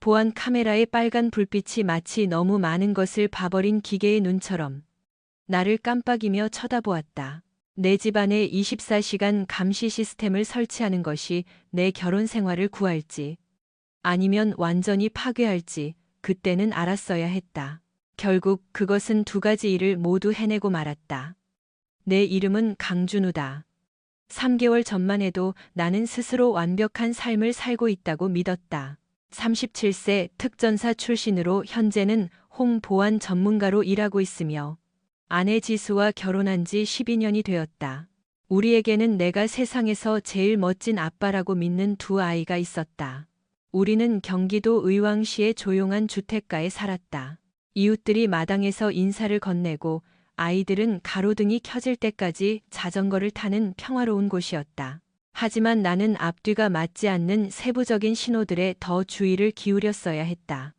보안 카메라의 빨간 불빛이 마치 너무 많은 것을 봐버린 기계의 눈처럼 나를 깜빡이며 쳐다보았다. 내 집안에 24시간 감시 시스템을 설치하는 것이 내 결혼 생활을 구할지 아니면 완전히 파괴할지 그때는 알았어야 했다. 결국 그것은 두 가지 일을 모두 해내고 말았다. 내 이름은 강준우다. 3개월 전만 해도 나는 스스로 완벽한 삶을 살고 있다고 믿었다. 37세 특전사 출신으로 현재는 홍보안 전문가로 일하고 있으며 아내 지수와 결혼한 지 12년이 되었다. 우리에게는 내가 세상에서 제일 멋진 아빠라고 믿는 두 아이가 있었다. 우리는 경기도 의왕시의 조용한 주택가에 살았다. 이웃들이 마당에서 인사를 건네고 아이들은 가로등이 켜질 때까지 자전거를 타는 평화로운 곳이었다. 하지만 나는 앞뒤가 맞지 않는 세부적인 신호들에 더 주의를 기울였어야 했다.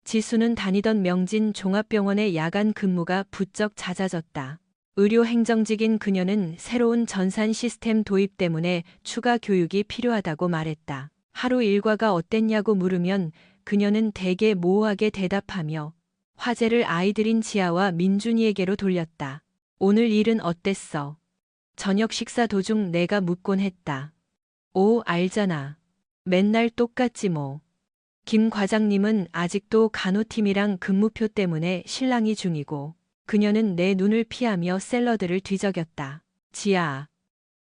지수는 다니던 명진 종합병원의 야간 근무가 부쩍 잦아졌다. 의료행정직인 그녀는 새로운 전산 시스템 도입 때문에 추가 교육이 필요하다고 말했다. 하루 일과가 어땠냐고 물으면 그녀는 대개 모호하게 대답하며 화제를 아이들인 지아와 민준이에게로 돌렸다. 오늘 일은 어땠어? 저녁 식사 도중 내가 묻곤 했다. 오, 알잖아. 맨날 똑같지 뭐. 김 과장님은 아직도 간호팀이랑 근무표 때문에 실랑이 중이고 그녀는 내 눈을 피하며 샐러드를 뒤적였다. 지아,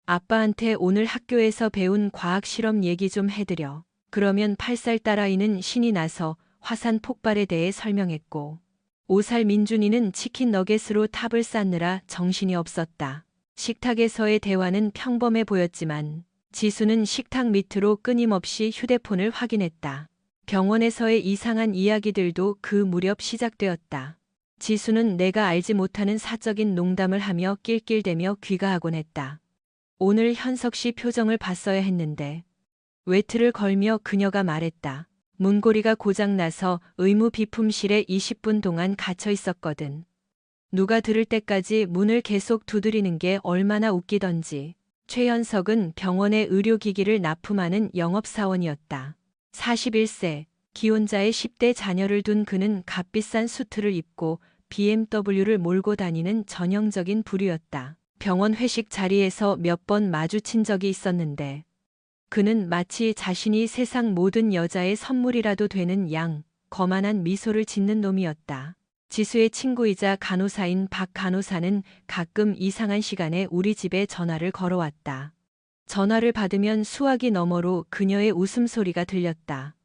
아빠한테 오늘 학교에서 배운 과학 실험 얘기 좀 해드려. 그러면 8살 딸아이는 신이 나서 화산 폭발에 대해 설명했고 5살 민준이는 치킨 너겟으로 탑을 쌓느라 정신이 없었다. 식탁에서의 대화는 평범해 보였지만 지수는 식탁 밑으로 끊임없이 휴대폰을 확인했다. 병원에서의 이상한 이야기들도 그 무렵 시작되었다. 지수는 내가 알지 못하는 사적인 농담을 하며 낄낄대며 귀가하곤 했다. 오늘 현석 씨 표정을 봤어야 했는데. 외투를 걸며 그녀가 말했다. 문고리가 고장나서 의무 비품실에 20분 동안 갇혀 있었거든. 누가 들을 때까지 문을 계속 두드리는 게 얼마나 웃기던지. 최현석은 병원의 의료기기를 납품하는 영업사원이었다. 41세, 기혼자의 10대 자녀를 둔 그는 값비싼 수트를 입고 BMW를 몰고 다니는 전형적인 부류였다. 병원 회식 자리에서 몇 번 마주친 적이 있었는데 그는 마치 자신이 세상 모든 여자의 선물이라도 되는 양 거만한 미소를 짓는 놈이었다. 지수의 친구이자 간호사인 박 간호사는 가끔 이상한 시간에 우리 집에 전화를 걸어왔다. 전화를 받으면 수화기 너머로 그녀의 웃음소리가 들렸다.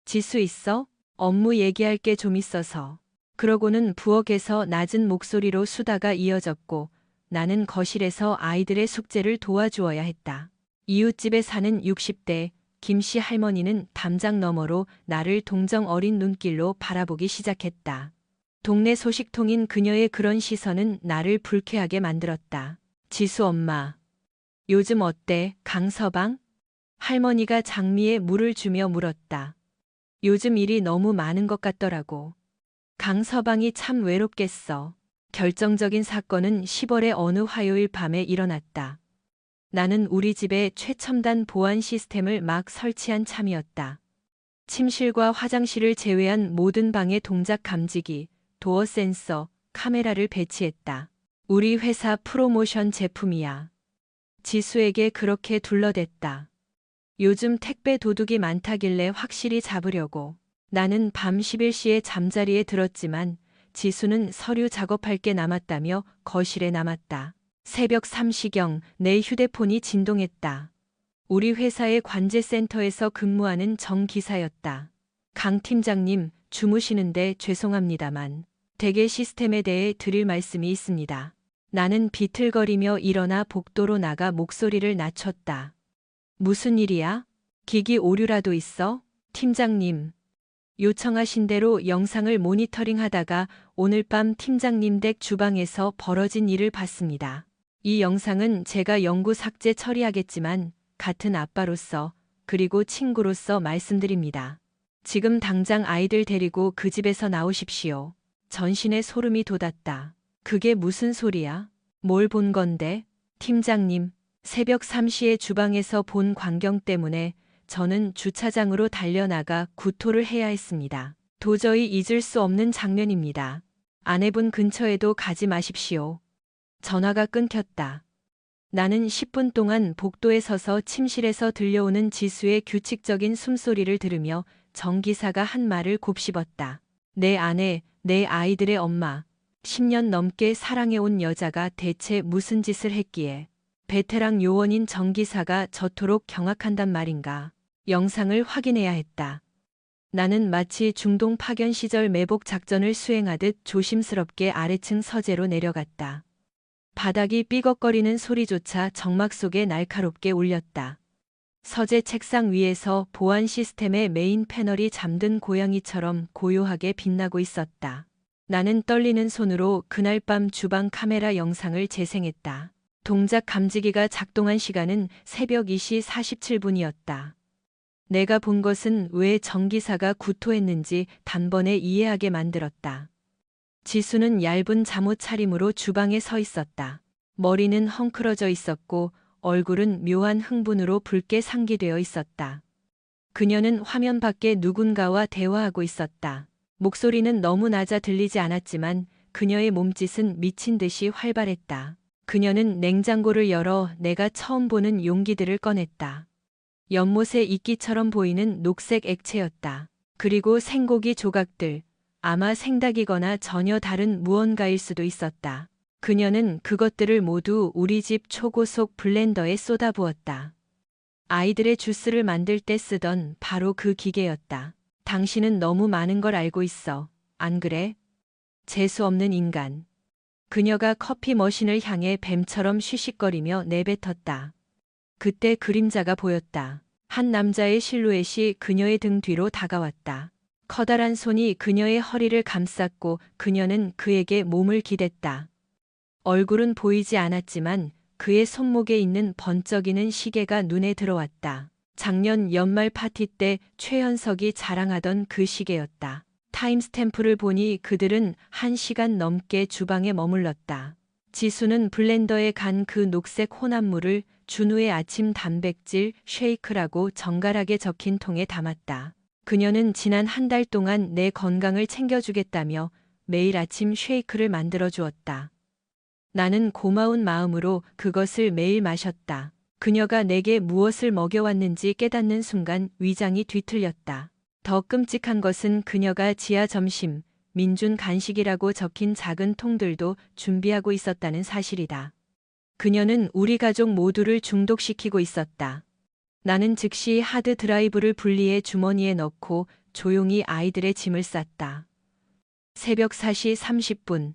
지수 있어? 업무 얘기할 게 좀 있어서. 그러고는 부엌에서 낮은 목소리로 수다가 이어졌고 나는 거실에서 아이들의 숙제를 도와주어야 했다. 이웃집에 사는 60대 김씨 할머니는 담장 너머로 나를 동정 어린 눈길로 바라보기 시작했다. 동네 소식통인 그녀의 그런 시선은 나를 불쾌하게 만들었다. 지수 엄마. 요즘 어때, 강서방? 할머니가 장미에 물을 주며 물었다. 요즘 일이 너무 많은 것 같더라고. 강서방이 참 외롭겠어. 결정적인 사건은 10월의 어느 화요일 밤에 일어났다. 나는 우리 집에 최첨단 보안 시스템을 막 설치한 참이었다. 침실과 화장실을 제외한 모든 방에 동작 감지기, 도어 센서, 카메라를 배치했다. 우리 회사 프로모션 제품이야. 지수에게 그렇게 둘러댔다. 요즘 택배 도둑이 많다길래 확실히 잡으려고. 나는 밤 11시에 잠자리에 들었지만 지수는 서류 작업할 게 남았다며 거실에 남았다. 새벽 3시경 내 휴대폰이 진동했다. 우리 회사의 관제센터에서 근무하는 정 기사였다. 강 팀장님, 주무시는데 죄송합니다만 대개 시스템에 대해 드릴 말씀이 있습니다. 나는 비틀거리며 일어나 복도로 나가 목소리를 낮췄다. 무슨 일이야? 기기 오류라도 있어? 팀장님. 요청하신 대로 영상을 모니터링 하다가 오늘 밤 팀장님 댁 주방에서 벌어진 일을 봤습니다. 이 영상은 제가 영구 삭제 처리하겠지만 같은 아빠로서 그리고 친구로서 말씀드립니다. 지금 당장 아이들 데리고 그 집에서 나오십시오. 전신에 소름이 돋았다. 그게 무슨 소리야? 뭘 본 건데? 팀장님, 새벽 3시에 주방에서 본 광경 때문에 저는 주차장으로 달려나가 구토를 해야 했습니다. 도저히 잊을 수 없는 장면입니다. 아내분 근처에도 가지 마십시오. 전화가 끊겼다. 나는 10분 동안 복도에 서서 침실에서 들려오는 지수의 규칙적인 숨소리를 들으며 정기사가 한 말을 곱씹었다. 내 아내, 내 아이들의 엄마, 10년 넘게 사랑해온 여자가 대체 무슨 짓을 했기에 베테랑 요원인 정기사가 저토록 경악한단 말인가. 영상을 확인해야 했다. 나는 마치 중동 파견 시절 매복 작전을 수행하듯 조심스럽게 아래층 서재로 내려갔다. 바닥이 삐걱거리는 소리조차 정막 속에 날카롭게 울렸다. 서재 책상 위에서 보안 시스템의 메인 패널이 잠든 고양이처럼 고요하게 빛나고 있었다. 나는 떨리는 손으로 그날 밤 주방 카메라 영상을 재생했다. 동작 감지기가 작동한 시간은 새벽 2시 47분이었다. 내가 본 것은 왜 정기사가 구토했는지 단번에 이해하게 만들었다. 지수는 얇은 잠옷 차림으로 주방에 서 있었다. 머리는 헝클어져 있었고 얼굴은 묘한 흥분으로 붉게 상기되어 있었다. 그녀는 화면 밖에 누군가와 대화하고 있었다. 목소리는 너무 낮아 들리지 않았지만 그녀의 몸짓은 미친 듯이 활발했다. 그녀는 냉장고를 열어 내가 처음 보는 용기들을 꺼냈다. 연못의 이끼처럼 보이는 녹색 액체였다. 그리고 생고기 조각들, 아마 생닭이거나 전혀 다른 무언가일 수도 있었다. 그녀는 그것들을 모두 우리 집 초고속 블렌더에 쏟아부었다. 아이들의 주스를 만들 때 쓰던 바로 그 기계였다. 당신은 너무 많은 걸 알고 있어. 안 그래? 재수 없는 인간. 그녀가 커피 머신을 향해 뱀처럼 쉬쉬거리며 내뱉었다. 그때 그림자가 보였다. 한 남자의 실루엣이 그녀의 등 뒤로 다가왔다. 커다란 손이 그녀의 허리를 감쌌고 그녀는 그에게 몸을 기댔다. 얼굴은 보이지 않았지만 그의 손목에 있는 번쩍이는 시계가 눈에 들어왔다. 작년 연말 파티 때 최현석이 자랑하던 그 시계였다. 타임스탬프를 보니 그들은 1시간 넘게 주방에 머물렀다. 지수는 블렌더에 간 그 녹색 혼합물을 준우의 아침 단백질 쉐이크라고 정갈하게 적힌 통에 담았다. 그녀는 지난 한 달 동안 내 건강을 챙겨주겠다며 매일 아침 쉐이크를 만들어 주었다. 나는 고마운 마음으로 그것을 매일 마셨다. 그녀가 내게 무엇을 먹여왔는지 깨닫는 순간 위장이 뒤틀렸다. 더 끔찍한 것은 그녀가 지하 점심, 민준 간식이라고 적힌 작은 통들도 준비하고 있었다는 사실이다. 그녀는 우리 가족 모두를 중독시키고 있었다. 나는 즉시 하드 드라이브를 분리해 주머니에 넣고 조용히 아이들의 짐을 쌌다. 새벽 4시 30분.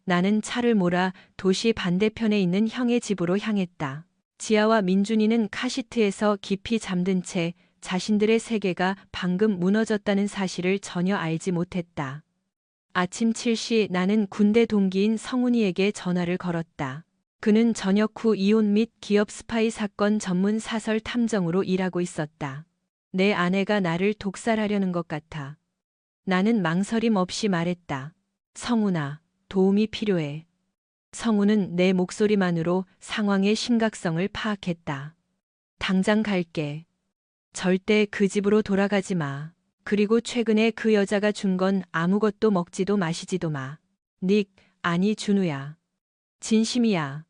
나는 차를 몰아 도시 반대편에 있는 형의 집으로 향했다. 지아와 민준이는 카시트에서 깊이 잠든 채 자신들의 세계가 방금 무너졌다는 사실을 전혀 알지 못했다. 아침 7시 나는 군대 동기인 성훈이에게 전화를 걸었다. 그는 전역 후 이혼 및 기업 스파이 사건 전문 사설 탐정으로 일하고 있었다. 내 아내가 나를 독살하려는 것 같아. 나는 망설임 없이 말했다. 성훈아, 도움이 필요해. 성훈은 내 목소리만으로 상황의 심각성을 파악했다. 당장 갈게. 절대 그 집으로 돌아가지 마. 그리고 최근에 그 여자가 준 건 아무것도 먹지도 마시지도 마. 닉, 아니 준우야. 진심이야.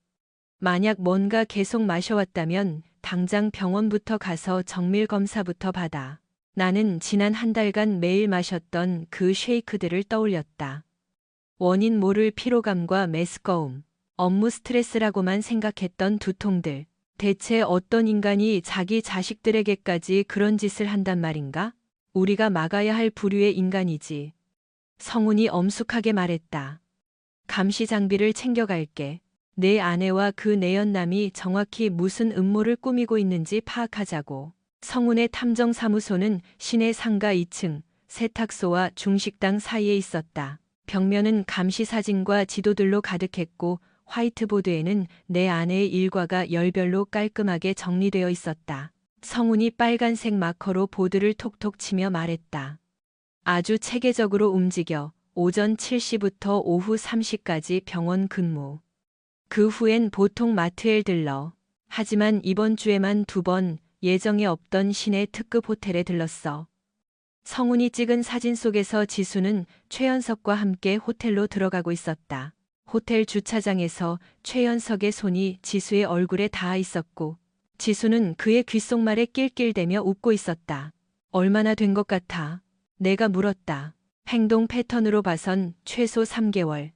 만약 뭔가 계속 마셔왔다면 당장 병원부터 가서 정밀 검사부터 받아. 나는 지난 한 달간 매일 마셨던 그 쉐이크들을 떠올렸다. 원인 모를 피로감과 메스꺼움, 업무 스트레스라고만 생각했던 두통들. 대체 어떤 인간이 자기 자식들에게까지 그런 짓을 한단 말인가? 우리가 막아야 할 부류의 인간이지. 성훈이 엄숙하게 말했다. 감시 장비를 챙겨갈게. 내 아내와 그 내연남이 정확히 무슨 음모를 꾸미고 있는지 파악하자고. 성훈의 탐정사무소는 시내 상가 2층, 세탁소와 중식당 사이에 있었다. 벽면은 감시 사진과 지도들로 가득했고 화이트보드에는 내 아내의 일과가 열별로 깔끔하게 정리되어 있었다. 성훈이 빨간색 마커로 보드를 톡톡 치며 말했다. 아주 체계적으로 움직여 오전 7시부터 오후 3시까지 병원 근무. 그 후엔 보통 마트에 들러. 하지만 이번 주에만 2번, 예정에 없던 시내 특급 호텔에 들렀어. 성훈이 찍은 사진 속에서 지수는 최연석과 함께 호텔로 들어가고 있었다. 호텔 주차장에서 최연석의 손이 지수의 얼굴에 닿아 있었고 지수는 그의 귓속말에 낄낄대며 웃고 있었다. 얼마나 된 것 같아? 내가 물었다. 행동 패턴으로 봐선 최소 3개월.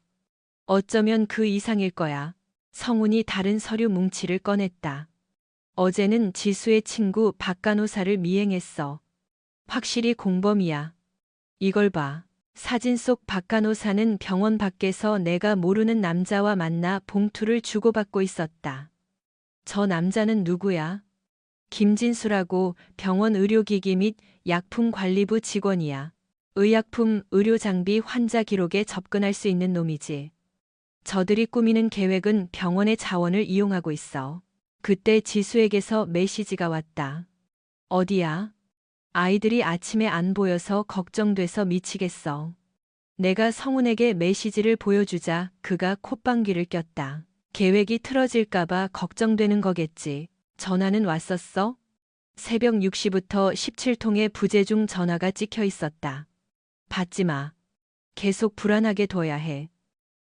어쩌면 그 이상일 거야. 성훈이 다른 서류 뭉치를 꺼냈다. 어제는 지수의 친구 박간호사를 미행했어. 확실히 공범이야. 이걸 봐. 사진 속 박간호사는 병원 밖에서 내가 모르는 남자와 만나 봉투를 주고받고 있었다. 저 남자는 누구야? 김진수라고 병원 의료기기 및 약품관리부 직원이야. 의약품, 의료장비 환자 기록에 접근할 수 있는 놈이지. 저들이 꾸미는 계획은 병원의 자원을 이용하고 있어. 그때 지수에게서 메시지가 왔다. 어디야? 아이들이 아침에 안 보여서 걱정돼서 미치겠어. 내가 성훈에게 메시지를 보여주자 그가 콧방귀를 꼈다. 계획이 틀어질까봐 걱정되는 거겠지. 전화는 왔었어? 새벽 6시부터 17통의 부재중 전화가 찍혀 있었다. 받지 마. 계속 불안하게 둬야 해.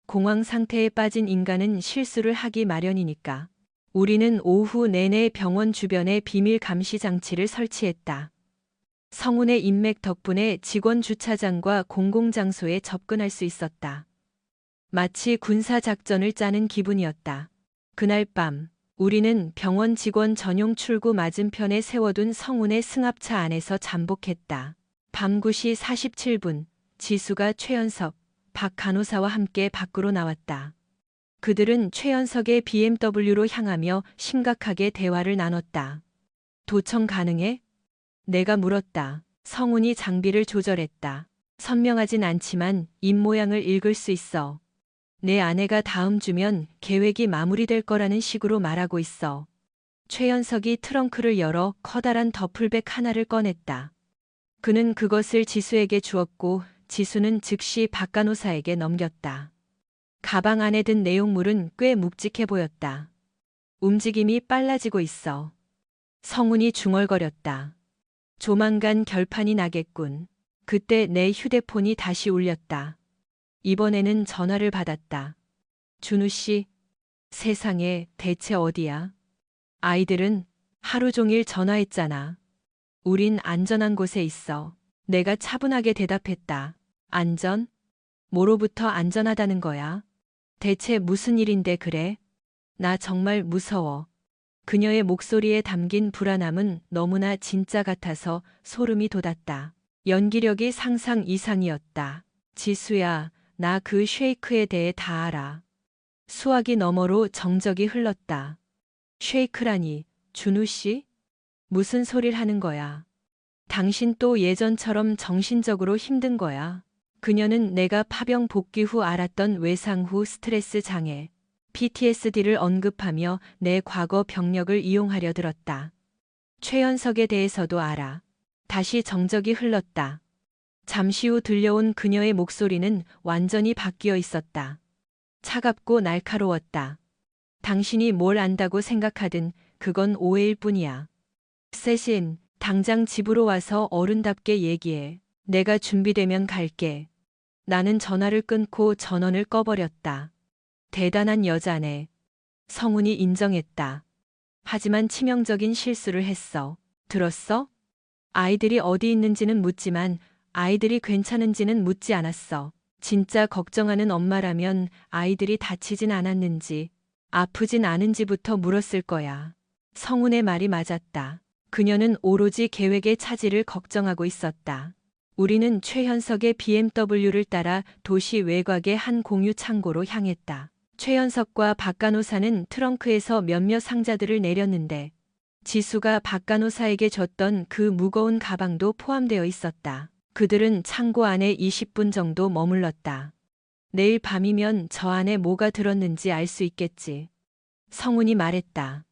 공황 상태에 빠진 인간은 실수를 하기 마련이니까. 우리는 오후 내내 병원 주변에 비밀 감시 장치를 설치했다. 성훈의 인맥 덕분에 직원 주차장과 공공장소에 접근할 수 있었다. 마치 군사작전을 짜는 기분이었다. 그날 밤, 우리는 병원 직원 전용 출구 맞은편에 세워둔 성훈의 승합차 안에서 잠복했다. 밤 9시 47분, 지수가 최연석, 박 간호사와 함께 밖으로 나왔다. 그들은 최연석의 BMW로 향하며 심각하게 대화를 나눴다. 도청 가능해? 내가 물었다. 성훈이 장비를 조절했다. 선명하진 않지만 입모양을 읽을 수 있어. 내 아내가 다음 주면 계획이 마무리될 거라는 식으로 말하고 있어. 최연석이 트렁크를 열어 커다란 더플백 하나를 꺼냈다. 그는 그것을 지수에게 주었고 지수는 즉시 박 간호사에게 넘겼다. 가방 안에 든 내용물은 꽤 묵직해 보였다. 움직임이 빨라지고 있어. 성훈이 중얼거렸다. 조만간 결판이 나겠군. 그때 내 휴대폰이 다시 울렸다. 이번에는 전화를 받았다. 준우 씨, 세상에 대체 어디야? 아이들은 하루 종일 전화했잖아. 우린 안전한 곳에 있어. 내가 차분하게 대답했다. 안전? 뭐로부터 안전하다는 거야? 대체 무슨 일인데 그래? 나 정말 무서워. 그녀의 목소리에 담긴 불안함은 너무나 진짜 같아서 소름이 돋았다. 연기력이 상상 이상이었다. 지수야, 나 그 쉐이크에 대해 다 알아. 수화기 너머로 정적이 흘렀다. 쉐이크라니, 준우 씨? 무슨 소릴 하는 거야? 당신 또 예전처럼 정신적으로 힘든 거야. 그녀는 내가 파병 복귀 후 알았던 외상 후 스트레스 장애, PTSD를 언급하며 내 과거 병력을 이용하려 들었다. 최연석에 대해서도 알아. 다시 정적이 흘렀다. 잠시 후 들려온 그녀의 목소리는 완전히 바뀌어 있었다. 차갑고 날카로웠다. 당신이 뭘 안다고 생각하든 그건 오해일 뿐이야. 세신, 당장 집으로 와서 어른답게 얘기해. 내가 준비되면 갈게. 나는 전화를 끊고 전원을 꺼버렸다. 대단한 여자네. 성훈이 인정했다. 하지만 치명적인 실수를 했어. 들었어? 아이들이 어디 있는지는 묻지만 아이들이 괜찮은지는 묻지 않았어. 진짜 걱정하는 엄마라면 아이들이 다치진 않았는지, 아프진 않은지부터 물었을 거야. 성훈의 말이 맞았다. 그녀는 오로지 계획의 차질을 걱정하고 있었다. 우리는 최현석의 BMW를 따라 도시 외곽의 한 공유 창고로 향했다. 최현석과 박 간호사는 트렁크에서 몇몇 상자들을 내렸는데 지수가 박 간호사에게 줬던 그 무거운 가방도 포함되어 있었다. 그들은 창고 안에 20분 정도 머물렀다. 내일 밤이면 저 안에 뭐가 들었는지 알 수 있겠지. 성훈이 말했다.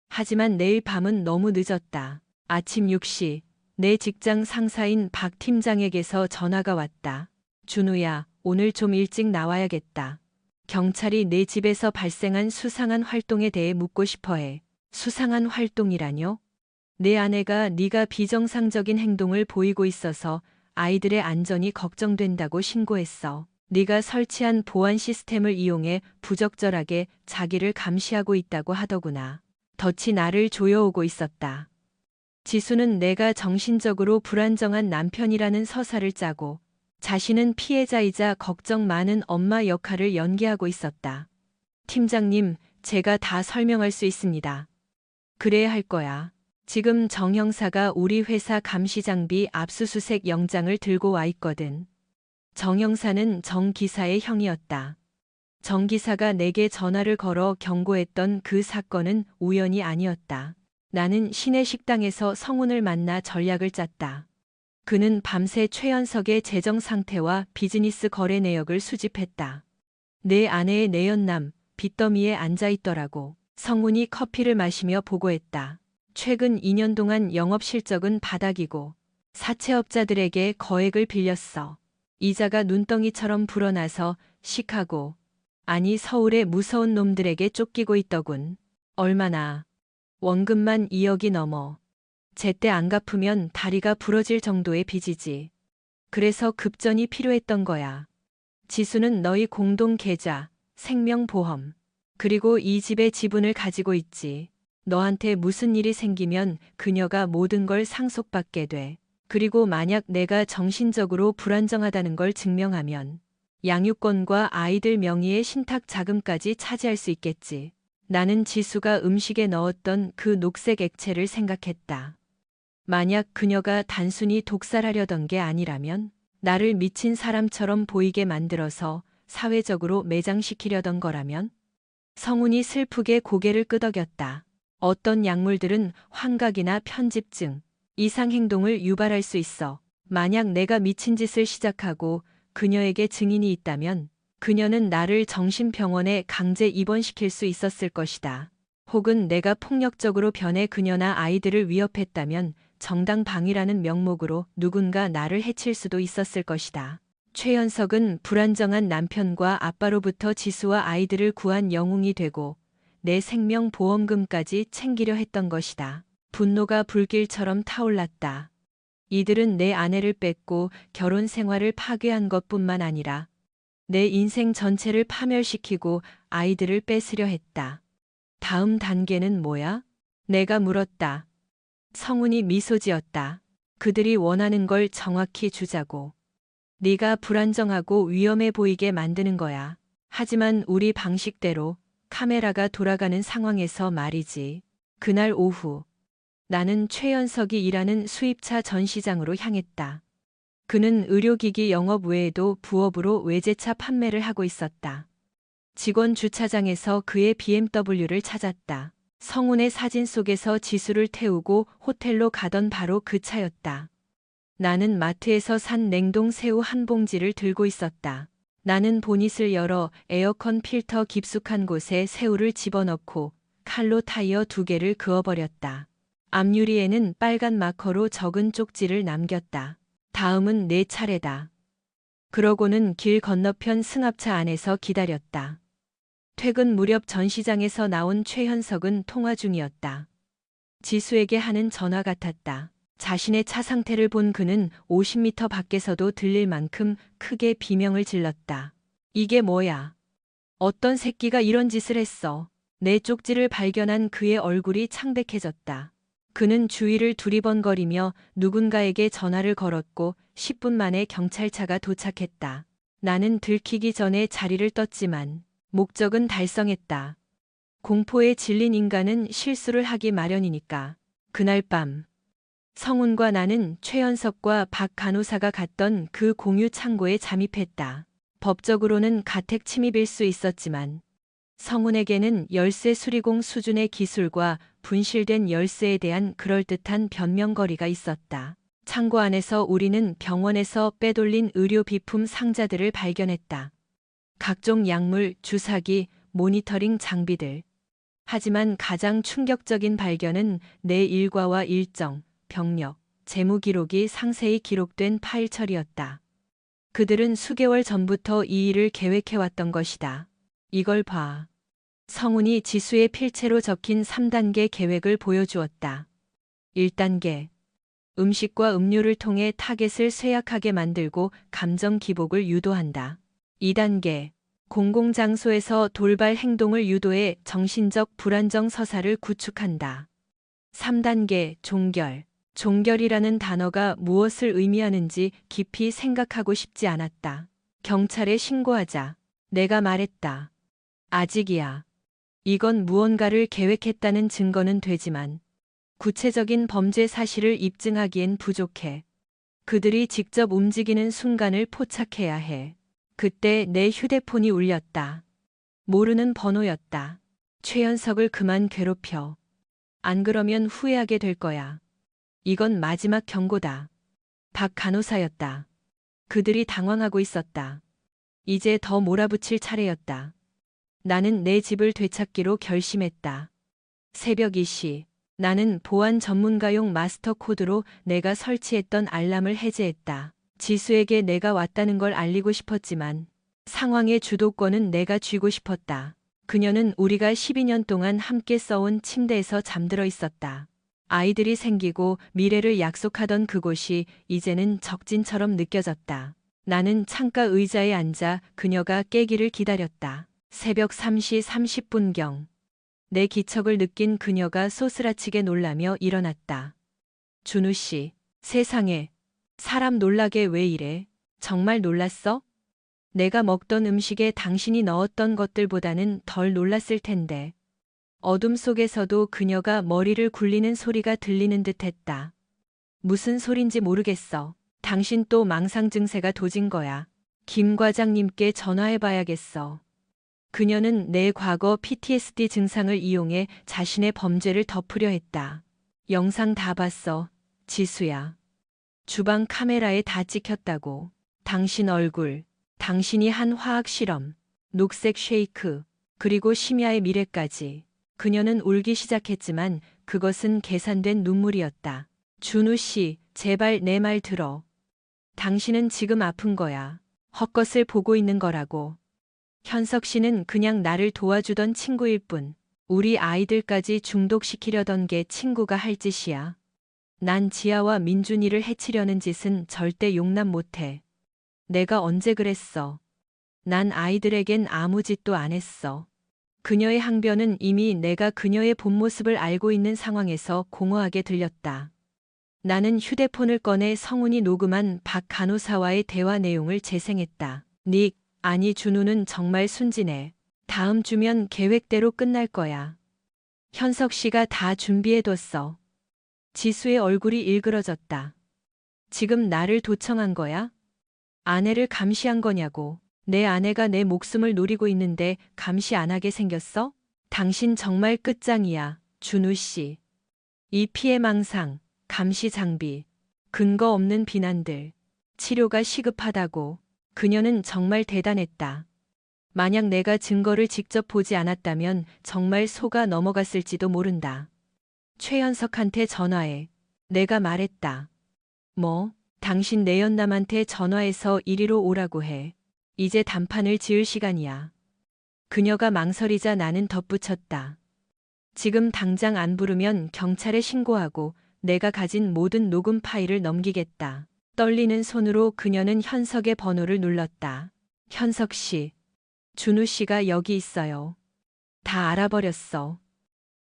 하지만 내일 밤은 너무 늦었다. 아침 6시 내 직장 상사인 박 팀장에게서 전화가 왔다. 준우야, 오늘 좀 일찍 나와야겠다. 경찰이 내 집에서 발생한 수상한 활동에 대해 묻고 싶어 해. 수상한 활동이라뇨? 내 아내가 네가 비정상적인 행동을 보이고 있어서 아이들의 안전이 걱정된다고 신고했어. 네가 설치한 보안 시스템을 이용해 부적절하게 자기를 감시하고 있다고 하더구나. 덫이 나를 조여오고 있었다. 지수는 내가 정신적으로 불안정한 남편이라는 서사를 짜고 자신은 피해자이자 걱정 많은 엄마 역할을 연기하고 있었다. 팀장님, 제가 다 설명할 수 있습니다. 그래야 할 거야. 지금 정 형사가 우리 회사 감시장비 압수수색 영장을 들고 와 있거든. 정 형사는 정 기사의 형이었다. 정 기사가 내게 전화를 걸어 경고했던 그 사건은 우연이 아니었다. 나는 시내 식당에서 성훈을 만나 전략을 짰다. 그는 밤새 최연석의 재정 상태와 비즈니스 거래 내역을 수집했다. 내 아내의 내연남, 빚더미에 앉아 있더라고. 성훈이 커피를 마시며 보고했다. 최근 2년 동안 영업 실적은 바닥이고 사채업자들에게 거액을 빌렸어. 이자가 눈덩이처럼 불어나서 시카고, 아니 서울의 무서운 놈들에게 쫓기고 있더군. 얼마나? 원금만 2억이 넘어. 제때 안 갚으면 다리가 부러질 정도의 빚이지. 그래서 급전이 필요했던 거야. 지수는 너희 공동 계좌, 생명보험, 그리고 이 집의 지분을 가지고 있지. 너한테 무슨 일이 생기면 그녀가 모든 걸 상속받게 돼. 그리고 만약 내가 정신적으로 불안정하다는 걸 증명하면 양육권과 아이들 명의의 신탁 자금까지 차지할 수 있겠지. 나는 지수가 음식에 넣었던 그 녹색 액체를 생각했다. 만약 그녀가 단순히 독살하려던 게 아니라면 나를 미친 사람처럼 보이게 만들어서 사회적으로 매장시키려던 거라면? 성훈이 슬프게 고개를 끄덕였다. 어떤 약물들은 환각이나 편집증, 이상 행동을 유발할 수 있어. 만약 내가 미친 짓을 시작하고 그녀에게 증인이 있다면 그녀는 나를 정신병원에 강제 입원시킬 수 있었을 것이다. 혹은 내가 폭력적으로 변해 그녀나 아이들을 위협했다면 정당방위라는 명목으로 누군가 나를 해칠 수도 있었을 것이다. 최연석은 불안정한 남편과 아빠로부터 지수와 아이들을 구한 영웅이 되고 내 생명보험금까지 챙기려 했던 것이다. 분노가 불길처럼 타올랐다. 이들은 내 아내를 뺏고 결혼 생활을 파괴한 것뿐만 아니라 내 인생 전체를 파멸시키고 아이들을 뺏으려 했다. 다음 단계는 뭐야? 내가 물었다. 성훈이 미소 지었다. 그들이 원하는 걸 정확히 주자고. 네가 불안정하고 위험해 보이게 만드는 거야. 하지만 우리 방식대로 카메라가 돌아가는 상황에서 말이지. 그날 오후 나는 최연석이 일하는 수입차 전시장으로 향했다. 그는 의료기기 영업 외에도 부업으로 외제차 판매를 하고 있었다. 직원 주차장에서 그의 BMW를 찾았다. 성훈의 사진 속에서 지수를 태우고 호텔로 가던 바로 그 차였다. 나는 마트에서 산 냉동 새우 한 봉지를 들고 있었다. 나는 보닛을 열어 에어컨 필터 깊숙한 곳에 새우를 집어넣고 칼로 타이어 2개를 그어버렸다. 앞유리에는 빨간 마커로 적은 쪽지를 남겼다. 다음은 내 차례다. 그러고는 길 건너편 승합차 안에서 기다렸다. 퇴근 무렵 전시장에서 나온 최현석은 통화 중이었다. 지수에게 하는 전화 같았다. 자신의 차 상태를 본 그는 50m 밖에서도 들릴 만큼 크게 비명을 질렀다. 이게 뭐야? 어떤 새끼가 이런 짓을 했어? 내 쪽지를 발견한 그의 얼굴이 창백해졌다. 그는 주위를 두리번거리며 누군가에게 전화를 걸었고 10분 만에 경찰차가 도착했다. 나는 들키기 전에 자리를 떴지만 목적은 달성했다. 공포에 질린 인간은 실수를 하기 마련이니까. 그날 밤 성훈과 나는 최연석과 박 간호사가 갔던 그 공유 창고에 잠입했다. 법적으로는 가택 침입일 수 있었지만 성훈에게는 열쇠 수리공 수준의 기술과 분실된 열쇠에 대한 그럴듯한 변명거리가 있었다. 창고 안에서 우리는 병원에서 빼돌린 의료 비품 상자들을 발견했다. 각종 약물, 주사기, 모니터링 장비들. 하지만 가장 충격적인 발견은 내 일과와 일정, 병력, 재무 기록이 상세히 기록된 파일 처리였다. 그들은 수개월 전부터 이 일을 계획해왔던 것이다. 이걸 봐. 성훈이 지수의 필체로 적힌 3단계 계획을 보여주었다. 1단계. 음식과 음료를 통해 타겟을 쇠약하게 만들고 감정 기복을 유도한다. 2단계. 공공장소에서 돌발 행동을 유도해 정신적 불안정 서사를 구축한다. 3단계. 종결. 종결이라는 단어가 무엇을 의미하는지 깊이 생각하고 싶지 않았다. 경찰에 신고하자. 내가 말했다. 아직이야. 이건 무언가를 계획했다는 증거는 되지만 구체적인 범죄 사실을 입증하기엔 부족해. 그들이 직접 움직이는 순간을 포착해야 해. 그때 내 휴대폰이 울렸다. 모르는 번호였다. 최연석을 그만 괴롭혀. 안 그러면 후회하게 될 거야. 이건 마지막 경고다. 박 간호사였다. 그들이 당황하고 있었다. 이제 더 몰아붙일 차례였다. 나는 내 집을 되찾기로 결심했다. 새벽 2시. 나는 보안 전문가용 마스터 코드로 내가 설치했던 알람을 해제했다. 지수에게 내가 왔다는 걸 알리고 싶었지만 상황의 주도권은 내가 쥐고 싶었다. 그녀는 우리가 12년 동안 함께 써온 침대에서 잠들어 있었다. 아이들이 생기고 미래를 약속하던 그곳이 이제는 적진처럼 느껴졌다. 나는 창가 의자에 앉아 그녀가 깨기를 기다렸다. 새벽 3시 30분경. 내 기척을 느낀 그녀가 소스라치게 놀라며 일어났다. 준우 씨, 세상에, 사람 놀라게 왜 이래? 정말 놀랐어? 내가 먹던 음식에 당신이 넣었던 것들보다는 덜 놀랐을 텐데. 어둠 속에서도 그녀가 머리를 굴리는 소리가 들리는 듯 했다. 무슨 소린지 모르겠어. 당신 또 망상 증세가 도진 거야. 김 과장님께 전화해봐야겠어. 그녀는 내 과거 PTSD 증상을 이용해 자신의 범죄를 덮으려 했다. 영상 다 봤어, 지수야. 주방 카메라에 다 찍혔다고. 당신 얼굴, 당신이 한 화학 실험, 녹색 쉐이크, 그리고 심야의 미래까지. 그녀는 울기 시작했지만 그것은 계산된 눈물이었다. 준우 씨, 제발 내 말 들어. 당신은 지금 아픈 거야. 헛것을 보고 있는 거라고. 현석 씨는 그냥 나를 도와주던 친구일 뿐. 우리 아이들까지 중독시키려던 게 친구가 할 짓이야. 난 지아와 민준이를 해치려는 짓은 절대 용납 못해. 내가 언제 그랬어. 난 아이들에겐 아무 짓도 안 했어. 그녀의 항변은 이미 내가 그녀의 본 모습을 알고 있는 상황에서 공허하게 들렸다. 나는 휴대폰을 꺼내 성훈이 녹음한 박 간호사와의 대화 내용을 재생했다. 닉, 아니 준우는 정말 순진해. 다음 주면 계획대로 끝날 거야. 현석 씨가 다 준비해뒀어. 지수의 얼굴이 일그러졌다. 지금 나를 도청한 거야? 아내를 감시한 거냐고. 내 아내가 내 목숨을 노리고 있는데 감시 안 하게 생겼어? 당신 정말 끝장이야, 준우 씨. 이 피해망상, 감시 장비, 근거 없는 비난들, 치료가 시급하다고. 그녀는 정말 대단했다. 만약 내가 증거를 직접 보지 않았다면 정말 속아 넘어갔을지도 모른다. 최현석한테 전화해. 내가 말했다. 뭐, 당신 내연남한테 전화해서 이리로 오라고 해. 이제 단판을 지을 시간이야. 그녀가 망설이자 나는 덧붙였다. 지금 당장 안 부르면 경찰에 신고하고 내가 가진 모든 녹음 파일을 넘기겠다. 떨리는 손으로 그녀는 현석의 번호를 눌렀다. 현석 씨, 준우 씨가 여기 있어요. 다 알아버렸어.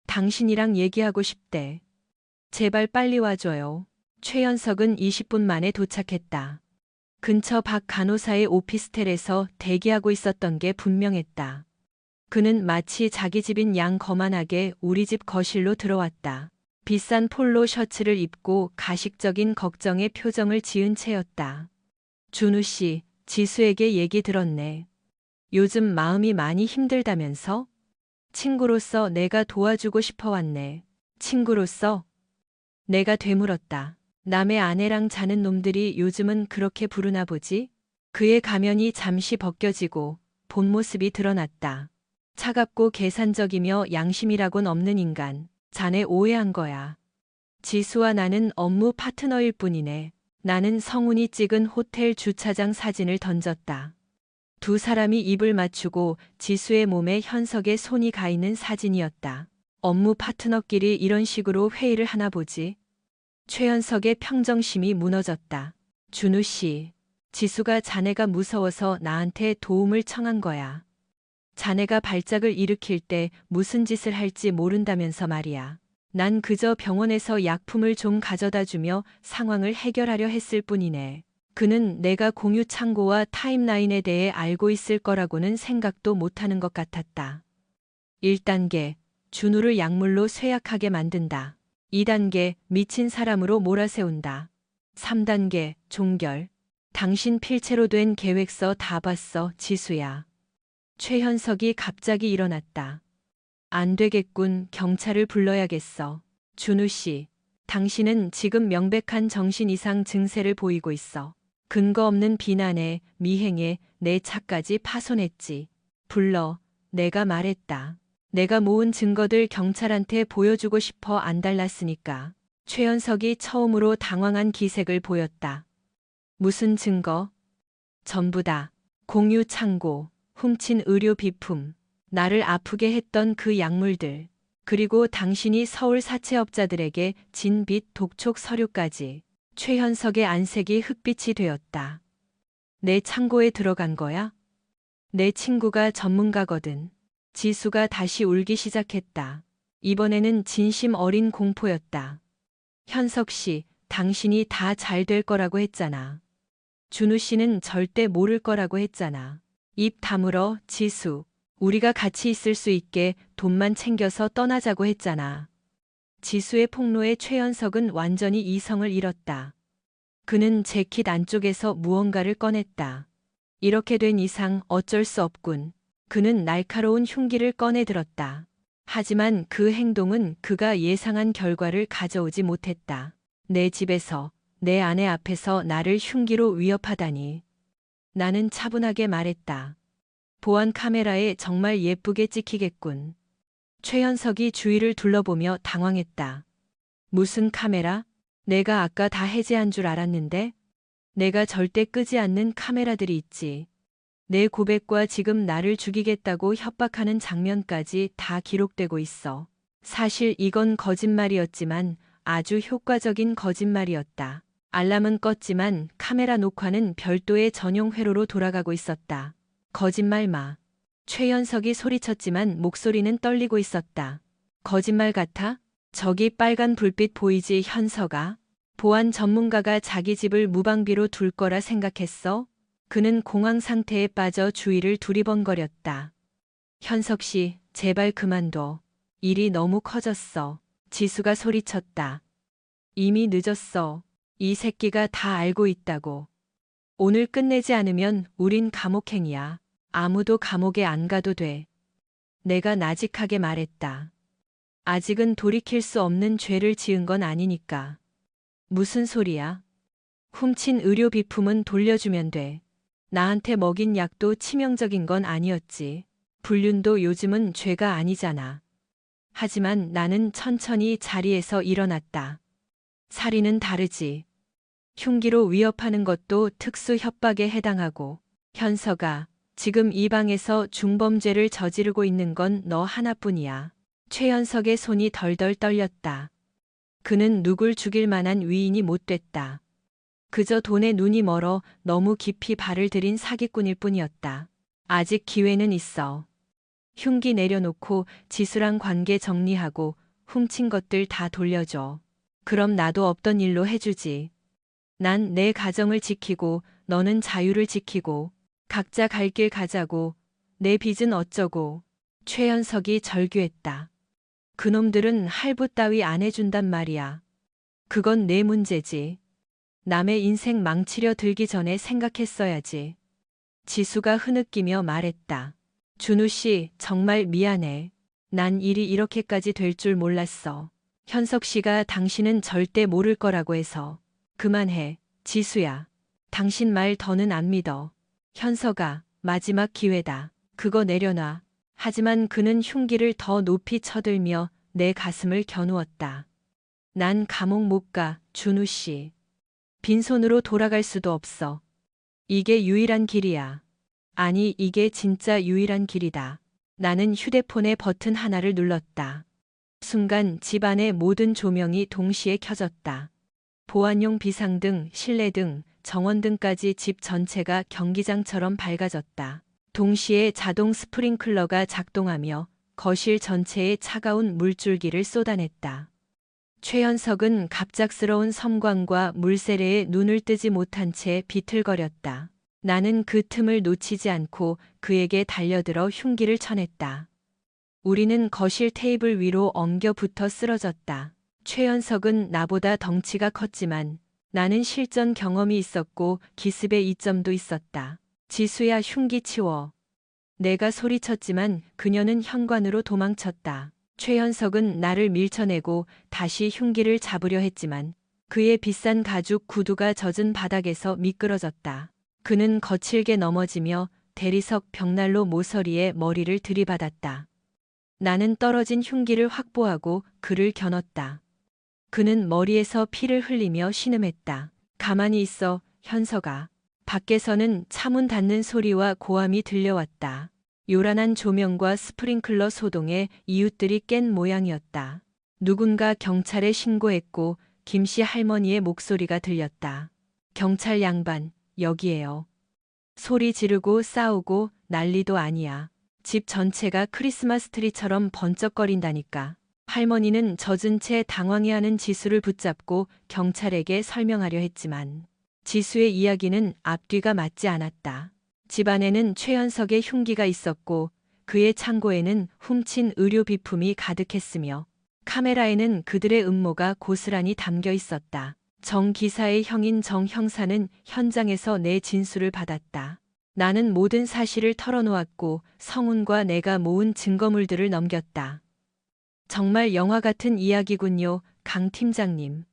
당신이랑 얘기하고 싶대. 제발 빨리 와줘요. 최현석은 20분 만에 도착했다. 근처 박 간호사의 오피스텔에서 대기하고 있었던 게 분명했다. 그는 마치 자기 집인 양 거만하게 우리 집 거실로 들어왔다. 비싼 폴로 셔츠를 입고 가식적인 걱정의 표정을 지은 채였다. 준우 씨, 지수에게 얘기 들었네. 요즘 마음이 많이 힘들다면서? 친구로서 내가 도와주고 싶어 왔네. 친구로서? 내가 되물었다. 남의 아내랑 자는 놈들이 요즘은 그렇게 부르나 보지? 그의 가면이 잠시 벗겨지고 본 모습이 드러났다. 차갑고 계산적이며 양심이라곤 없는 인간. 자네 오해한 거야. 지수와 나는 업무 파트너일 뿐이네. 나는 성훈이 찍은 호텔 주차장 사진을 던졌다. 두 사람이 입을 맞추고 지수의 몸에 현석의 손이 가 있는 사진이었다. 업무 파트너끼리 이런 식으로 회의를 하나 보지. 최현석의 평정심이 무너졌다. 준우 씨, 지수가 자네가 무서워서 나한테 도움을 청한 거야. 자네가 발작을 일으킬 때 무슨 짓을 할지 모른다면서 말이야. 난 그저 병원에서 약품을 좀 가져다 주며 상황을 해결하려 했을 뿐이네. 그는 내가 공유 창고와 타임라인에 대해 알고 있을 거라고는 생각도 못하는 것 같았다. 1단계, 준우를 약물로 쇠약하게 만든다. 2단계, 미친 사람으로 몰아세운다. 3단계, 종결. 당신 필체로 된 계획서 다 봤어, 지수야. 최현석이 갑자기 일어났다. 안 되겠군, 경찰을 불러야겠어. 준우 씨, 당신은 지금 명백한 정신 이상 증세를 보이고 있어. 근거 없는 비난에, 미행에 내 차까지 파손했지. 불러, 내가 말했다. 내가 모은 증거들 경찰한테 보여주고 싶어 안 달랐으니까. 최현석이 처음으로 당황한 기색을 보였다. 무슨 증거? 전부 다. 공유 창고, 훔친 의료 비품, 나를 아프게 했던 그 약물들, 그리고 당신이 서울 사채업자들에게 진 빚 독촉 서류까지. 최현석의 안색이 흑빛이 되었다. 내 창고에 들어간 거야? 내 친구가 전문가거든. 지수가 다시 울기 시작했다. 이번에는 진심 어린 공포였다. 현석 씨, 당신이 다 잘 될 거라고 했잖아. 준우 씨는 절대 모를 거라고 했잖아. 입 다물어, 지수. 우리가 같이 있을 수 있게 돈만 챙겨서 떠나자고 했잖아. 지수의 폭로에 최현석은 완전히 이성을 잃었다. 그는 재킷 안쪽에서 무언가를 꺼냈다. 이렇게 된 이상 어쩔 수 없군. 그는 날카로운 흉기를 꺼내들었다. 하지만 그 행동은 그가 예상한 결과를 가져오지 못했다. 내 집에서, 내 아내 앞에서 나를 흉기로 위협하다니. 나는 차분하게 말했다. 보안 카메라에 정말 예쁘게 찍히겠군. 최현석이 주위를 둘러보며 당황했다. 무슨 카메라? 내가 아까 다 해제한 줄 알았는데? 내가 절대 끄지 않는 카메라들이 있지. 내 고백과 지금 나를 죽이겠다고 협박하는 장면까지 다 기록되고 있어. 사실 이건 거짓말이었지만 아주 효과적인 거짓말이었다. 알람은 껐지만 카메라 녹화는 별도의 전용 회로로 돌아가고 있었다. 거짓말 마. 최현석이 소리쳤지만 목소리는 떨리고 있었다. 거짓말 같아? 저기 빨간 불빛 보이지, 현석아? 보안 전문가가 자기 집을 무방비로 둘 거라 생각했어? 그는 공황 상태에 빠져 주위를 두리번거렸다. 현석 씨, 제발 그만둬. 일이 너무 커졌어. 지수가 소리쳤다. 이미 늦었어. 이 새끼가 다 알고 있다고. 오늘 끝내지 않으면 우린 감옥행이야. 아무도 감옥에 안 가도 돼. 내가 나직하게 말했다. 아직은 돌이킬 수 없는 죄를 지은 건 아니니까. 무슨 소리야? 훔친 의료 비품은 돌려주면 돼. 나한테 먹인 약도 치명적인 건 아니었지. 불륜도 요즘은 죄가 아니잖아. 하지만 나는 천천히 자리에서 일어났다. 살인은 다르지. 흉기로 위협하는 것도 특수 협박에 해당하고. 현석아, 지금 이 방에서 중범죄를 저지르고 있는 건 너 하나뿐이야. 최현석의 손이 덜덜 떨렸다. 그는 누굴 죽일 만한 위인이 못 됐다. 그저 돈에 눈이 멀어 너무 깊이 발을 들인 사기꾼일 뿐이었다. 아직 기회는 있어. 흉기 내려놓고 지수랑 관계 정리하고 훔친 것들 다 돌려줘. 그럼 나도 없던 일로 해주지. 난 내 가정을 지키고 너는 자유를 지키고 각자 갈 길 가자고. 내 빚은 어쩌고. 최현석이 절규했다. 그놈들은 할부 따위 안 해준단 말이야. 그건 내 문제지. 남의 인생 망치려 들기 전에 생각했어야지. 지수가 흐느끼며 말했다. 준우 씨, 정말 미안해. 난 일이 이렇게까지 될 줄 몰랐어. 현석 씨가 당신은 절대 모를 거라고 해서. 그만해, 지수야. 당신 말 더는 안 믿어. 현석아, 마지막 기회다. 그거 내려놔. 하지만 그는 흉기를 더 높이 쳐들며 내 가슴을 겨누었다. 난 감옥 못 가, 준우 씨. 빈손으로 돌아갈 수도 없어. 이게 유일한 길이야. 아니, 이게 진짜 유일한 길이다. 나는 휴대폰의 버튼 하나를 눌렀다. 순간 집안의 모든 조명이 동시에 켜졌다. 보안용 비상등, 실내등, 정원등까지 집 전체가 경기장처럼 밝아졌다. 동시에 자동 스프링클러가 작동하며 거실 전체에 차가운 물줄기를 쏟아냈다. 최현석은 갑작스러운 섬광과 물세례에 눈을 뜨지 못한 채 비틀거렸다. 나는 그 틈을 놓치지 않고 그에게 달려들어 흉기를 쳐냈다. 우리는 거실 테이블 위로 엉겨 붙어 쓰러졌다. 최현석은 나보다 덩치가 컸지만 나는 실전 경험이 있었고 기습의 이점도 있었다. 지수야, 흉기 치워. 내가 소리쳤지만 그녀는 현관으로 도망쳤다. 최현석은 나를 밀쳐내고 다시 흉기를 잡으려 했지만 그의 비싼 가죽 구두가 젖은 바닥에서 미끄러졌다. 그는 거칠게 넘어지며 대리석 벽난로 모서리에 머리를 들이받았다. 나는 떨어진 흉기를 확보하고 그를 겨눴다. 그는 머리에서 피를 흘리며 신음했다. 가만히 있어, 현석아. 밖에서는 차문 닫는 소리와 고함이 들려왔다. 요란한 조명과 스프링클러 소동에 이웃들이 깬 모양이었다. 누군가 경찰에 신고했고 김씨 할머니의 목소리가 들렸다. 경찰 양반, 여기에요. 소리 지르고 싸우고 난리도 아니야. 집 전체가 크리스마스 트리처럼 번쩍거린다니까. 할머니는 젖은 채 당황해하는 지수를 붙잡고 경찰에게 설명하려 했지만 지수의 이야기는 앞뒤가 맞지 않았다. 집안에는 최현석의 흉기가 있었고 그의 창고에는 훔친 의료 비품이 가득했으며 카메라에는 그들의 음모가 고스란히 담겨 있었다. 정 기사의 형인 정 형사는 현장에서 내 진술을 받았다. 나는 모든 사실을 털어놓았고 성훈과 내가 모은 증거물들을 넘겼다. 정말 영화 같은 이야기군요, 강 팀장님.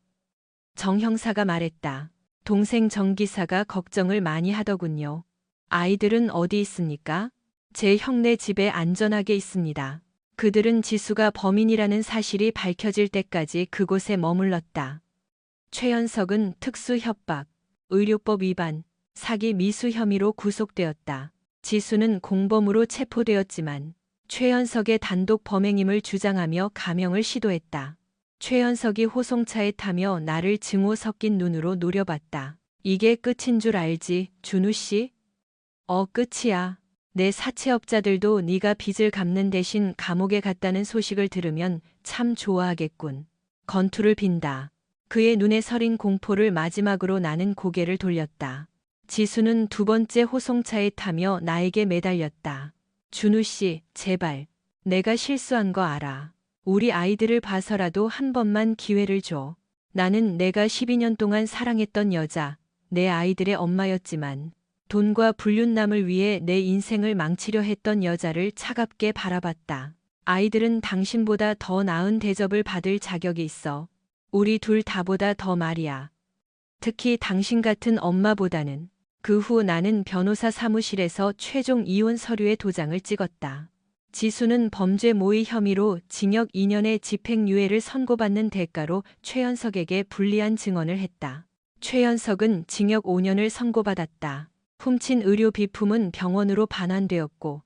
정 형사가 말했다. 동생 정 기사가 걱정을 많이 하더군요. 아이들은 어디 있습니까? 제 형네 집에 안전하게 있습니다. 그들은 지수가 범인이라는 사실이 밝혀질 때까지 그곳에 머물렀다. 최현석은 특수 협박, 의료법 위반, 사기 미수 혐의로 구속되었다. 지수는 공범으로 체포되었지만 최현석의 단독 범행임을 주장하며 감형을 시도했다. 최현석이 호송차에 타며 나를 증오 섞인 눈으로 노려봤다. 이게 끝인 줄 알지, 준우 씨? 끝이야. 내 사채업자들도 네가 빚을 갚는 대신 감옥에 갔다는 소식을 들으면 참 좋아하겠군. 건투를 빈다. 그의 눈에 서린 공포를 마지막으로 나는 고개를 돌렸다. 지수는 두 번째 호송차에 타며 나에게 매달렸다. 준우 씨, 제발. 내가 실수한 거 알아. 우리 아이들을 봐서라도 한 번만 기회를 줘. 나는 내가 12년 동안 사랑했던 여자, 내 아이들의 엄마였지만 돈과 불륜남을 위해 내 인생을 망치려 했던 여자를 차갑게 바라봤다. 아이들은 당신보다 더 나은 대접을 받을 자격이 있어. 우리 둘 다보다 더 말이야. 특히 당신 같은 엄마보다는. 그 후 나는 변호사 사무실에서 최종 이혼 서류에 도장을 찍었다. 지수는 범죄 모의 혐의로 징역 2년의 집행유예를 선고받는 대가로 최현석에게 불리한 증언을 했다. 최현석은 징역 5년을 선고받았다. 훔친 의료 비품은 병원으로 반환되었고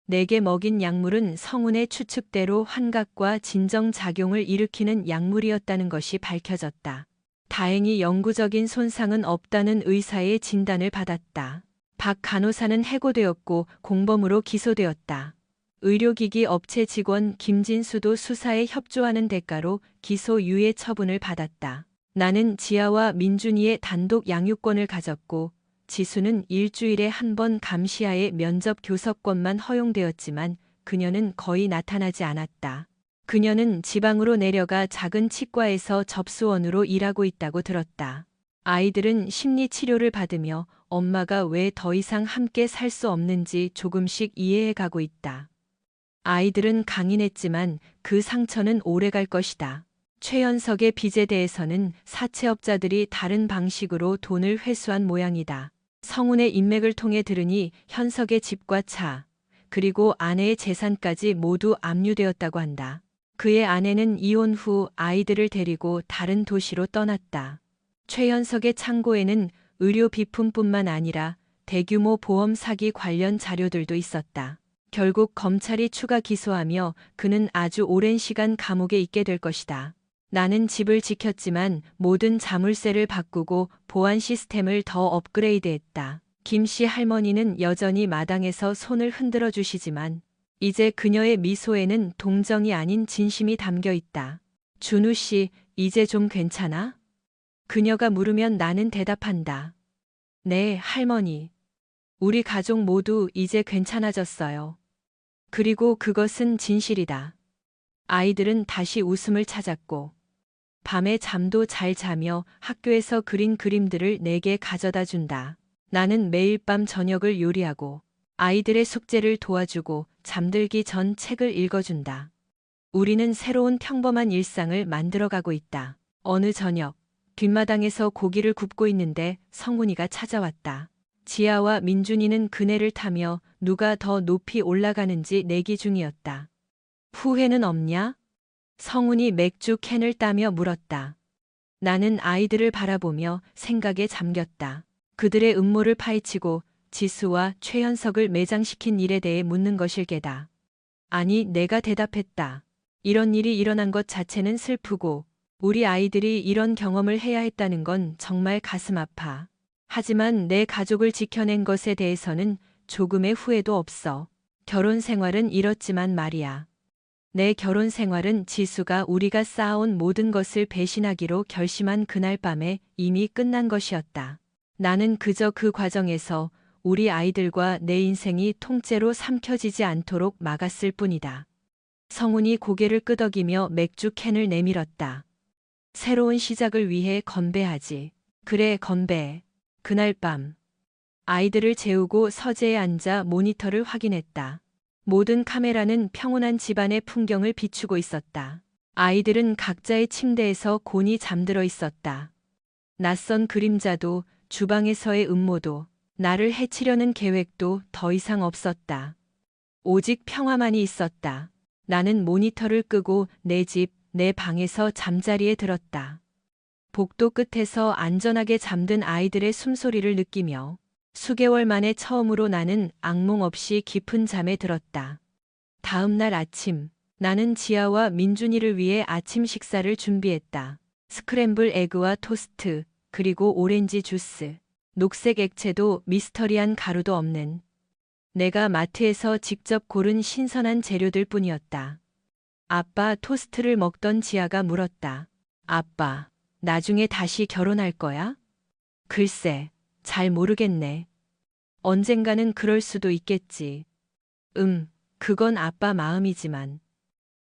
내게 먹인 약물은 성훈의 추측대로 환각과 진정작용을 일으키는 약물이었다는 것이 밝혀졌다. 다행히 영구적인 손상은 없다는 의사의 진단을 받았다. 박 간호사는 해고되었고 공범으로 기소되었다. 의료기기 업체 직원 김진수도 수사에 협조하는 대가로 기소유예 처분을 받았다. 나는 지아와 민준이의 단독 양육권을 가졌고 지수는 일주일에 한 번 감시하에 면접 교섭권만 허용되었지만 그녀는 거의 나타나지 않았다. 그녀는 지방으로 내려가 작은 치과에서 접수원으로 일하고 있다고 들었다. 아이들은 심리치료를 받으며 엄마가 왜 더 이상 함께 살 수 없는지 조금씩 이해해 가고 있다. 아이들은 강인했지만 그 상처는 오래갈 것이다. 최현석의 빚에 대해서는 사채업자들이 다른 방식으로 돈을 회수한 모양이다. 성훈의 인맥을 통해 들으니 현석의 집과 차, 그리고 아내의 재산까지 모두 압류되었다고 한다. 그의 아내는 이혼 후 아이들을 데리고 다른 도시로 떠났다. 최현석의 창고에는 의료 비품뿐만 아니라 대규모 보험 사기 관련 자료들도 있었다. 결국 검찰이 추가 기소하며 그는 아주 오랜 시간 감옥에 있게 될 것이다. 나는 집을 지켰지만 모든 자물쇠를 바꾸고 보안 시스템을 더 업그레이드했다. 김 씨 할머니는 여전히 마당에서 손을 흔들어 주시지만 이제 그녀의 미소에는 동정이 아닌 진심이 담겨 있다. 준우 씨, 이제 좀 괜찮아? 그녀가 물으면 나는 대답한다. 네, 할머니. 우리 가족 모두 이제 괜찮아졌어요. 그리고 그것은 진실이다. 아이들은 다시 웃음을 찾았고, 밤에 잠도 잘 자며 학교에서 그린 그림들을 내게 가져다 준다. 나는 매일 밤 저녁을 요리하고, 아이들의 숙제를 도와주고 잠들기 전 책을 읽어준다. 우리는 새로운 평범한 일상을 만들어가고 있다. 어느 저녁, 뒷마당에서 고기를 굽고 있는데 성훈이가 찾아왔다. 지아와 민준이는 그네를 타며 누가 더 높이 올라가는지 내기 중이었다. 후회는 없냐? 성훈이 맥주 캔을 따며 물었다. 나는 아이들을 바라보며 생각에 잠겼다. 그들의 음모를 파헤치고 지수와 최현석을 매장시킨 일에 대해 묻는 것일 게다. 아니, 내가 대답했다. 이런 일이 일어난 것 자체는 슬프고 우리 아이들이 이런 경험을 해야 했다는 건 정말 가슴 아파. 하지만 내 가족을 지켜낸 것에 대해서는 조금의 후회도 없어. 결혼 생활은 이렇지만 말이야. 내 결혼 생활은 지수가 우리가 쌓아온 모든 것을 배신하기로 결심한 그날 밤에 이미 끝난 것이었다. 나는 그저 그 과정에서 우리 아이들과 내 인생이 통째로 삼켜지지 않도록 막았을 뿐이다. 성훈이 고개를 끄덕이며 맥주 캔을 내밀었다. 새로운 시작을 위해 건배하지. 그래, 건배. 그날 밤 아이들을 재우고 서재에 앉아 모니터를 확인했다. 모든 카메라는 평온한 집안의 풍경을 비추고 있었다. 아이들은 각자의 침대에서 곤히 잠들어 있었다. 낯선 그림자도 주방에서의 음모도 나를 해치려는 계획도 더 이상 없었다. 오직 평화만이 있었다. 나는 모니터를 끄고 내 집, 내 방에서 잠자리에 들었다. 복도 끝에서 안전하게 잠든 아이들의 숨소리를 느끼며 수개월 만에 처음으로 나는 악몽 없이 깊은 잠에 들었다. 다음 날 아침, 나는 지아와 민준이를 위해 아침 식사를 준비했다. 스크램블 에그와 토스트, 그리고 오렌지 주스, 녹색 액체도 미스터리한 가루도 없는 내가 마트에서 직접 고른 신선한 재료들 뿐이었다. 아빠, 토스트를 먹던 지아가 물었다. 아빠, 나중에 다시 결혼할 거야? 글쎄, 잘 모르겠네. 언젠가는 그럴 수도 있겠지. 그건 아빠 마음이지만.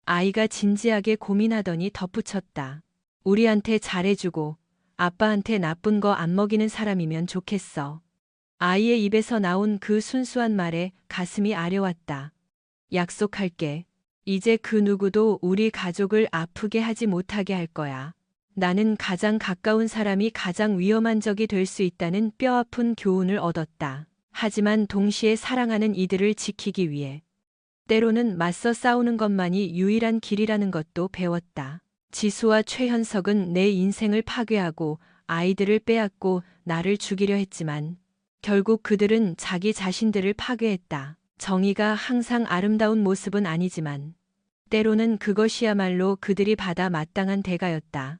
아이가 진지하게 고민하더니 덧붙였다. 우리한테 잘해주고 아빠한테 나쁜 거 안 먹이는 사람이면 좋겠어. 아이의 입에서 나온 그 순수한 말에 가슴이 아려왔다. 약속할게. 이제 그 누구도 우리 가족을 아프게 하지 못하게 할 거야. 나는 가장 가까운 사람이 가장 위험한 적이 될 수 있다는 뼈아픈 교훈을 얻었다. 하지만 동시에 사랑하는 이들을 지키기 위해 때로는 맞서 싸우는 것만이 유일한 길이라는 것도 배웠다. 지수와 최현석은 내 인생을 파괴하고 아이들을 빼앗고 나를 죽이려 했지만 결국 그들은 자기 자신들을 파괴했다. 정의가 항상 아름다운 모습은 아니지만 때로는 그것이야말로 그들이 받아 마땅한 대가였다.